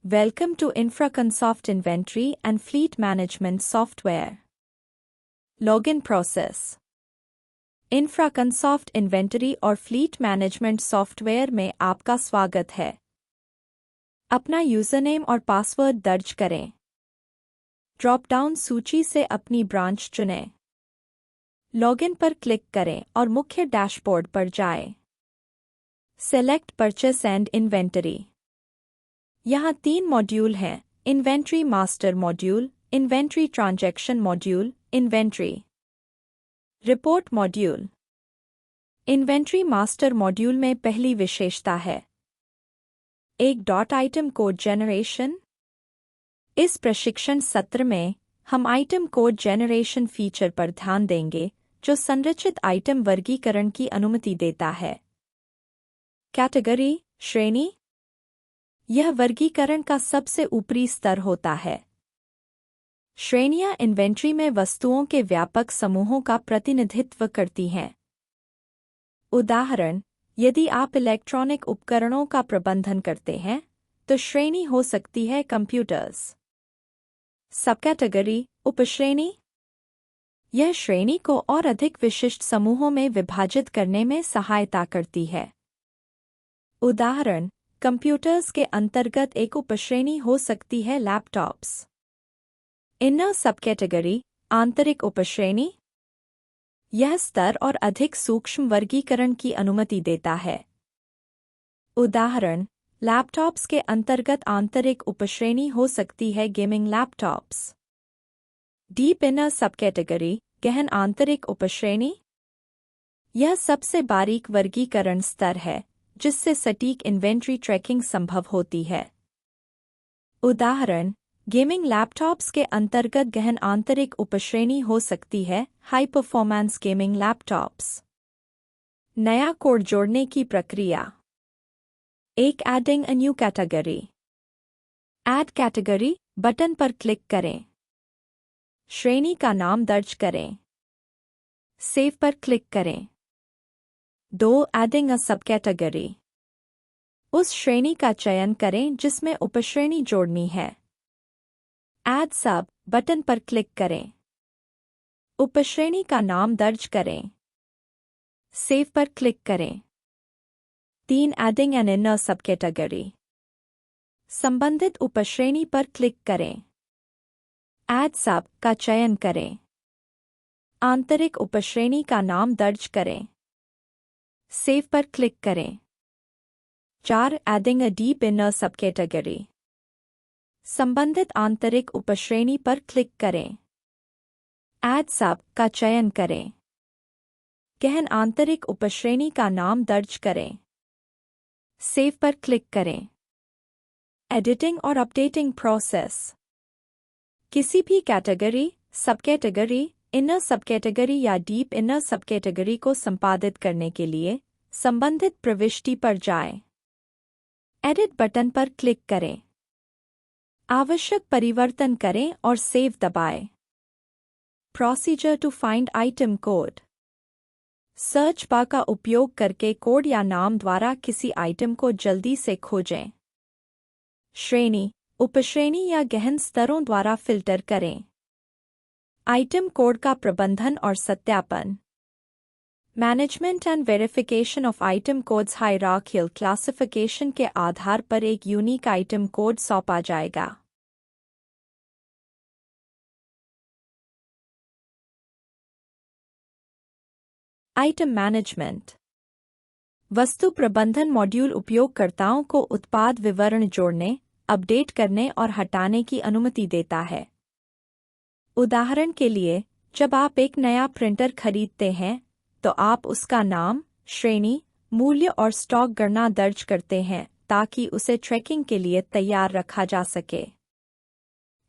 Welcome to InfraConsoft Inventory and Fleet Management Software. Login Process. InfraConsoft Inventory और Fleet Management Software में आपका स्वागत है। अपना यूजरनेम और पासवर्ड दर्ज करें। ड्रॉप डाउन सूची से अपनी ब्रांच चुनें। लॉगिन पर क्लिक करें और मुख्य डैशबोर्ड पर जाएं। Select purchase and inventory. यहाँ 3 मॉड्यूल हैं: inventory master module, inventory transaction module, inventory report module. Inventory master module में पहली विशेषता है एक डॉट आइटम कोड जनरेशन। इस प्रशिक्षण सत्र में हम आइटम कोड जनरेशन फीचर पर ध्यान देंगे जो संरचित आइटम वर्गीकरण की अनुमति देता है। कैटेगरी श्रेणी, यह वर्गीकरण का सबसे ऊपरी स्तर होता है। श्रेणियां इन्वेंट्री में वस्तुओं के व्यापक समूहों का प्रतिनिधित्व करती हैं। उदाहरण, यदि आप इलेक्ट्रॉनिक उपकरणों का प्रबंधन करते हैं तो श्रेणी हो सकती है कंप्यूटर्स। सबकैटेगरी उपश्रेणी, यह श्रेणी को और अधिक विशिष्ट समूहों में विभाजित करने में सहायता करती है। उदाहरण, कंप्यूटर्स के अंतर्गत एक उपश्रेणी हो सकती है लैपटॉप्स। इनर सबकैटेगरी आंतरिक उपश्रेणी, यह स्तर और अधिक सूक्ष्म वर्गीकरण की अनुमति देता है। उदाहरण, लैपटॉप्स के अंतर्गत आंतरिक उपश्रेणी हो सकती है गेमिंग लैपटॉप्स। डीप इनर सबकैटेगरी गहन आंतरिक उपश्रेणी, यह सबसे बारीक वर्गीकरण स्तर है जिससे सटीक इन्वेंट्री ट्रैकिंग संभव होती है। उदाहरण, गेमिंग लैपटॉप्स के अंतर्गत गहन आंतरिक उपश्रेणी हो सकती है हाई परफॉर्मेंस गेमिंग लैपटॉप्स। नया कोड जोड़ने की प्रक्रिया। एक adding a new category. Add category button पर क्लिक करें। श्रेणी का नाम दर्ज करें। सेव पर क्लिक करें। 2 एडिंग अ सबकैटेगरी। उस श्रेणी का चयन करें जिसमें उपश्रेणी जोड़नी है। ऐड सब बटन पर क्लिक करें। उपश्रेणी का नाम दर्ज करें। सेव पर क्लिक करें। 3 एडिंग एन इनर सबकैटेगरी। संबंधित उपश्रेणी पर क्लिक करें। ऐड सब का चयन करें। आंतरिक उपश्रेणी का नाम दर्ज करें। सेव पर क्लिक करें। 4 एडिंग अ डीप इनर सबकैटेगरी। संबंधित आंतरिक उपश्रेणी पर क्लिक करें। ऐड सब का चयन करें। गहन आंतरिक उपश्रेणी का नाम दर्ज करें। सेव पर क्लिक करें। एडिटिंग और अपडेटिंग प्रोसेस। किसी भी कैटेगरी, सबकैटेगरी, इनर सबकैटेगरी या डीप इनर सबकैटेगरी को संपादित करने के लिए संबंधित प्रविष्टि पर जाएं। एडिट बटन पर क्लिक करें। आवश्यक परिवर्तन करें और सेव दबाएं। Procedure to find item code. Search bar का उपयोग करके कोड या नाम द्वारा किसी आइटम को जल्दी से खोजें। श्रेणी, उपश्रेणी या गहन स्तरों द्वारा फिल्टर करें। आइटम कोड का प्रबंधन और सत्यापन। Management and verification of item codes. Hierarchical classification के आधार पर एक यूनिक आइटम कोड सौंपा जाएगा। Item management. वस्तु प्रबंधन मॉड्यूल उपयोगकर्ताओं को उत्पाद विवरण जोड़ने, अपडेट करने और हटाने की अनुमति देता है। उदाहरण के लिए, जब आप एक नया प्रिंटर खरीदते हैं तो आप उसका नाम, श्रेणी, मूल्य और स्टॉक गणना दर्ज करते हैं ताकि उसे ट्रैकिंग के लिए तैयार रखा जा सके।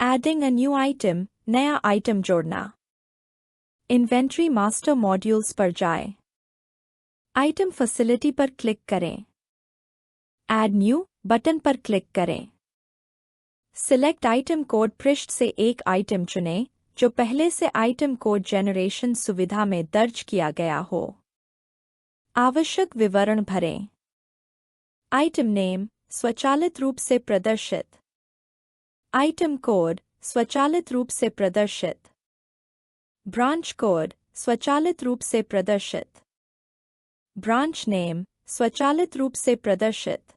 एडिंग अ न्यू आइटम, नया आइटम जोड़ना। इन्वेंट्री मास्टर मॉड्यूल्स पर जाएं। आइटम फैसिलिटी पर क्लिक करें। ऐड न्यू बटन पर क्लिक करें। सिलेक्ट आइटम कोड पृष्ठ से एक आइटम चुनें जो पहले से आइटम कोड जनरेशन सुविधा में दर्ज किया गया हो। आवश्यक विवरण भरें। आइटम नेम स्वचालित रूप से प्रदर्शित। आइटम कोड स्वचालित रूप से प्रदर्शित। ब्रांच कोड स्वचालित रूप से प्रदर्शित। ब्रांच नेम स्वचालित रूप से प्रदर्शित।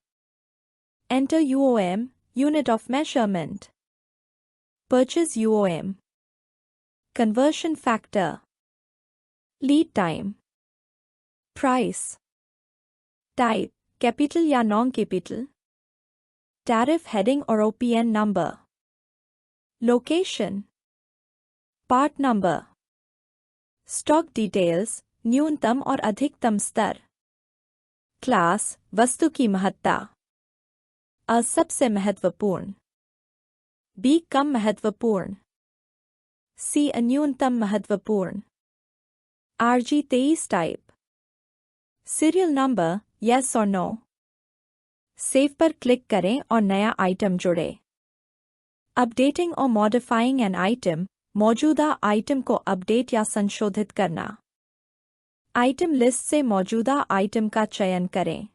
Enter UOM unit of measurement. Purchase UOM. Conversion factor. Lead time. Price. Type capital या नॉन कैपिटल। टैरिफ हेडिंग और OPN number. Location. Part number. Stock details न्यूनतम और अधिकतम स्तर। क्लास वस्तु की महत्ता। अ सबसे महत्वपूर्ण। बी कम महत्वपूर्ण। सी न्यूनतम महत्वपूर्ण। R G 23 type. Serial number yes और नो। सेव पर क्लिक करें और नया आइटम जोड़ें। अपडेटिंग और मॉडिफाइंग एन आइटम मौजूदा आइटम को अपडेट या संशोधित करना। आइटम लिस्ट से मौजूदा आइटम का चयन करें।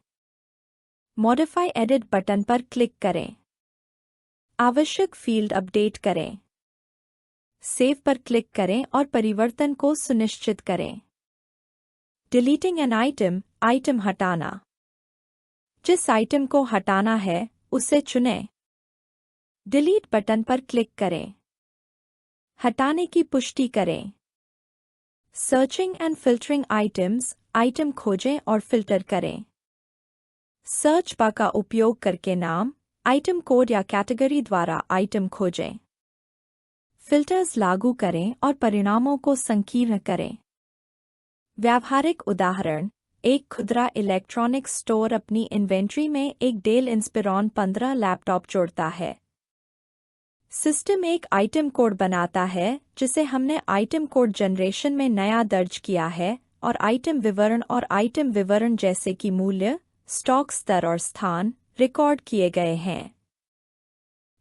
मॉडिफाई एडिट बटन पर क्लिक करें। आवश्यक फील्ड अपडेट करें। सेव पर क्लिक करें और परिवर्तन को सुनिश्चित करें। डिलीटिंग एन आइटम आइटम हटाना। जिस आइटम को हटाना है उसे चुनें। डिलीट बटन पर क्लिक करें। हटाने की पुष्टि करें। Searching and filtering items item खोजें और फिल्टर करें। सर्च बार का उपयोग करके नाम आइटम कोड या कैटेगरी द्वारा आइटम खोजें। फिल्टर्स लागू करें और परिणामों को संकीर्ण करें। व्यावहारिक उदाहरण। एक खुदरा इलेक्ट्रॉनिक्स स्टोर अपनी इन्वेंट्री में एक डेल इंस्पिरॉन 15 लैपटॉप जोड़ता है। सिस्टम एक आइटम कोड बनाता है जिसे हमने आइटम कोड जनरेशन में नया दर्ज किया है और आइटम विवरण जैसे कि मूल्य, स्टॉक स्तर और स्थान रिकॉर्ड किए गए हैं।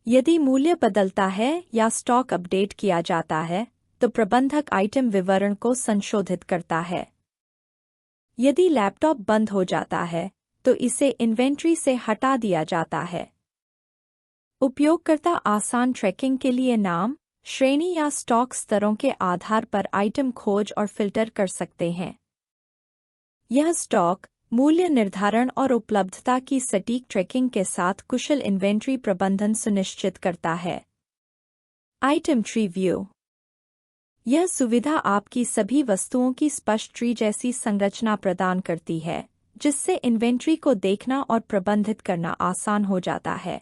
यदि मूल्य बदलता है या स्टॉक अपडेट किया जाता है तो प्रबंधक आइटम विवरण को संशोधित करता है। यदि लैपटॉप बंद हो जाता है तो इसे इन्वेंट्री से हटा दिया जाता है। उपयोगकर्ता आसान ट्रैकिंग के लिए नाम, श्रेणी या स्टॉक स्तरों के आधार पर आइटम खोज और फिल्टर कर सकते हैं। यह स्टॉक, मूल्य निर्धारण और उपलब्धता की सटीक ट्रैकिंग के साथ कुशल इन्वेंट्री प्रबंधन सुनिश्चित करता है। Item tree view. यह सुविधा आपकी सभी वस्तुओं की स्पष्ट ट्री जैसी संरचना प्रदान करती है, जिससे इन्वेंट्री को देखना और प्रबंधित करना आसान हो जाता है।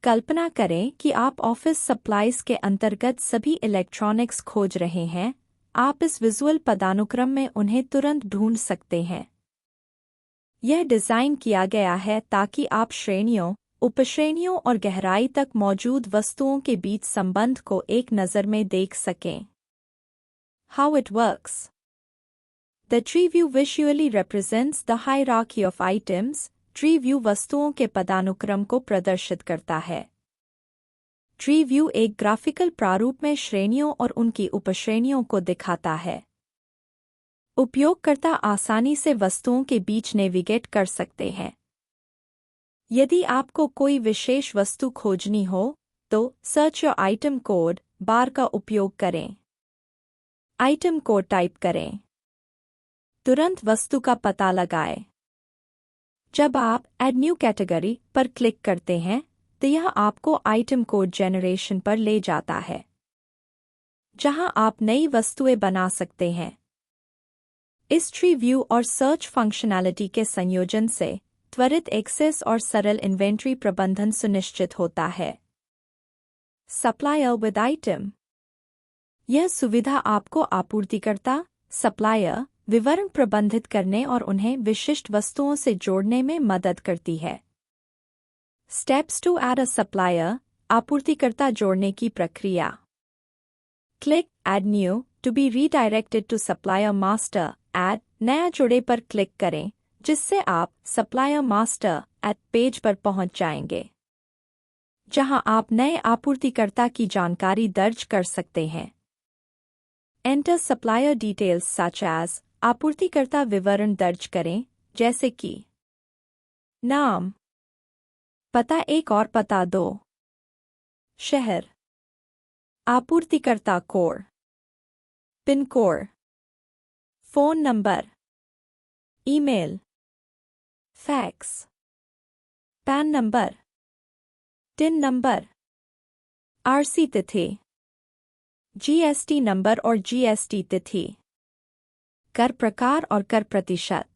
कल्पना करें कि आप ऑफिस सप्लाइज के अंतर्गत सभी इलेक्ट्रॉनिक्स खोज रहे हैं। आप इस विजुअल पदानुक्रम में उन्हें तुरंत ढूंढ सकते हैं। यह डिज़ाइन किया गया है ताकि आप श्रेणियों, उपश्रेणियों और गहराई तक मौजूद वस्तुओं के बीच संबंध को एक नज़र में देख सकें। How it works. The tree view visually represents the hierarchy of items. Tree view वस्तुओं के पदानुक्रम को प्रदर्शित करता है। ट्री व्यू एक ग्राफिकल प्रारूप में श्रेणियों और उनकी उपश्रेणियों को दिखाता है। उपयोगकर्ता आसानी से वस्तुओं के बीच नेविगेट कर सकते हैं। यदि आपको कोई विशेष वस्तु खोजनी हो तो सर्च योर आइटम कोड बार का उपयोग करें। आइटम कोड टाइप करें। तुरंत वस्तु का पता लगाएं। जब आप ऐड न्यू कैटेगरी पर क्लिक करते हैं तो यह आपको आइटम कोड जनरेशन पर ले जाता है, जहां आप नई वस्तुएं बना सकते हैं। इस ट्री व्यू और सर्च फंक्शनैलिटी के संयोजन से त्वरित एक्सेस और सरल इन्वेंट्री प्रबंधन सुनिश्चित होता है। Supplier with item. यह सुविधा आपको आपूर्तिकर्ता, सप्लायर विवरण प्रबंधित करने और उन्हें विशिष्ट वस्तुओं से जोड़ने में मदद करती है। Steps to add a supplier. आपूर्तिकर्ता जोड़ने की प्रक्रिया। Click add new to be redirected to supplier master. Add नया जुड़े पर क्लिक करें, जिससे आप सप्लायर मास्टर एट पेज पर पहुंच जाएंगे, जहां आप नए आपूर्तिकर्ता की जानकारी दर्ज कर सकते हैं। Enter supplier details such as. आपूर्तिकर्ता विवरण दर्ज करें, जैसे कि नाम, पता 1 और पता 2। शहर, आपूर्तिकर्ता code, pin code, phone number, email, fax, pan number, tin number, RC तिथि, जीएसटी नंबर और जीएसटी तिथि, कर प्रकार और कर प्रतिशत,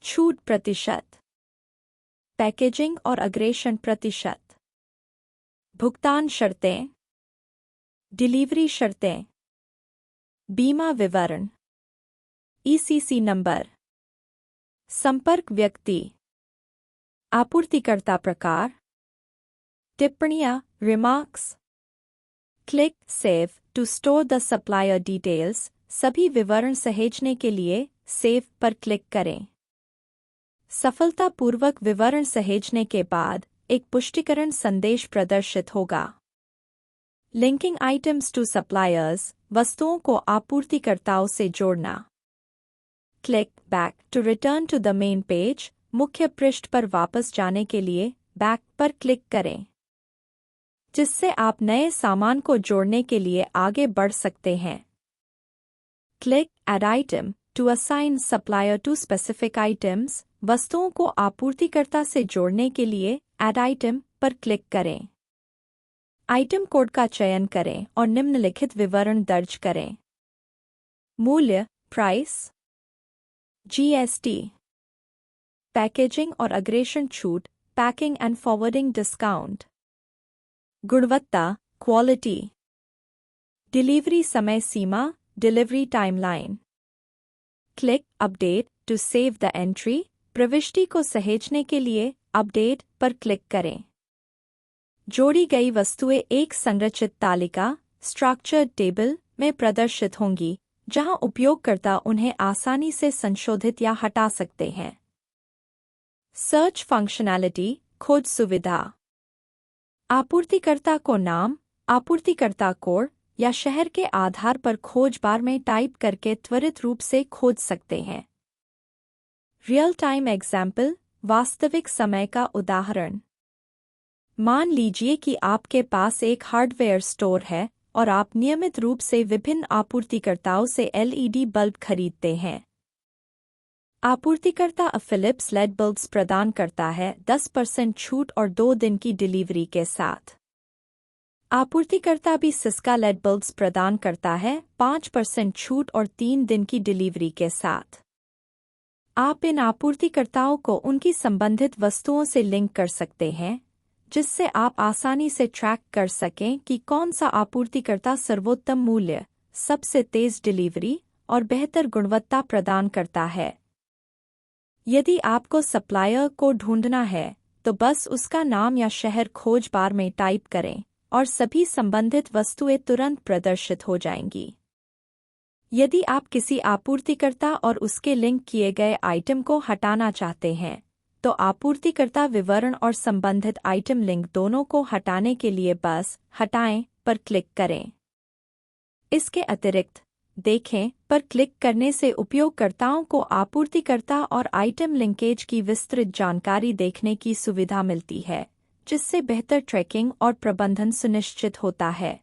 छूट प्रतिशत, पैकेजिंग और अग्रेषण प्रतिशत, भुगतान शर्तें, डिलीवरी शर्तें, बीमा विवरण, ईसीसी नंबर, संपर्क व्यक्ति, आपूर्तिकर्ता प्रकार, टिप्पणियां, remarks, click save to store the supplier details, सभी विवरण सहेजने के लिए सेव पर क्लिक करें। सफलतापूर्वक विवरण सहेजने के बाद एक पुष्टिकरण संदेश प्रदर्शित होगा। लिंकिंग आइटम्स टू सप्लायर्स, वस्तुओं को आपूर्तिकर्ताओं से जोड़ना। Click back to return to the main page, मुख्य पृष्ठ पर वापस जाने के लिए बैक पर क्लिक करें, जिससे आप नए सामान को जोड़ने के लिए आगे बढ़ सकते हैं। Click add item to assign supplier to specific items, वस्तुओं को आपूर्तिकर्ता से जोड़ने के लिए ऐड आइटम पर क्लिक करें। आइटम कोड का चयन करें और निम्नलिखित विवरण दर्ज करें। मूल्य, प्राइस, जीएसटी, पैकेजिंग और अग्रेषण छूट, पैकिंग एंड फॉरवर्डिंग डिस्काउंट, गुणवत्ता, क्वालिटी, डिलीवरी समय सीमा, delivery timeline. Click update to save the entry, प्रविष्टि को सहेजने के लिए अपडेट पर क्लिक करें। जोड़ी गई वस्तुएं एक संरचित तालिका, स्ट्रक्चर्ड टेबल में प्रदर्शित होंगी, जहां उपयोगकर्ता उन्हें आसानी से संशोधित या हटा सकते हैं। सर्च फंक्शनैलिटी, खोज सुविधा। आपूर्तिकर्ता को नाम, आपूर्तिकर्ता कोड या शहर के आधार पर खोज बार में टाइप करके त्वरित रूप से खोज सकते हैं। रियल टाइम एग्जाम्पल, वास्तविक समय का उदाहरण। मान लीजिए कि आपके पास एक हार्डवेयर स्टोर है और आप नियमित रूप से विभिन्न आपूर्तिकर्ताओं से एलईडी बल्ब खरीदते हैं। आपूर्तिकर्ता फिलिप्स लेड बल्ब्स प्रदान करता है 10% छूट और 2 दिन की डिलीवरी के साथ। आपूर्तिकर्ता भी सिस्का लेड बल्ब्स प्रदान करता है 5% छूट और 3 दिन की डिलीवरी के साथ। आप इन आपूर्तिकर्ताओं को उनकी संबंधित वस्तुओं से लिंक कर सकते हैं, जिससे आप आसानी से ट्रैक कर सकें कि कौन सा आपूर्तिकर्ता सर्वोत्तम मूल्य, सबसे तेज डिलीवरी और बेहतर गुणवत्ता प्रदान करता है। यदि आपको सप्लायर को ढूंढना है, तो बस उसका नाम या शहर खोज बार में टाइप करें और सभी संबंधित वस्तुएं तुरंत प्रदर्शित हो जाएंगी। यदि आप किसी आपूर्तिकर्ता और उसके लिंक किए गए आइटम को हटाना चाहते हैं, तो आपूर्तिकर्ता विवरण और संबंधित आइटम लिंक दोनों को हटाने के लिए बस हटाएं पर क्लिक करें। इसके अतिरिक्त देखें पर क्लिक करने से उपयोगकर्ताओं को आपूर्तिकर्ता और आइटम लिंकेज की विस्तृत जानकारी देखने की सुविधा मिलती है, जिससे बेहतर ट्रैकिंग और प्रबंधन सुनिश्चित होता है।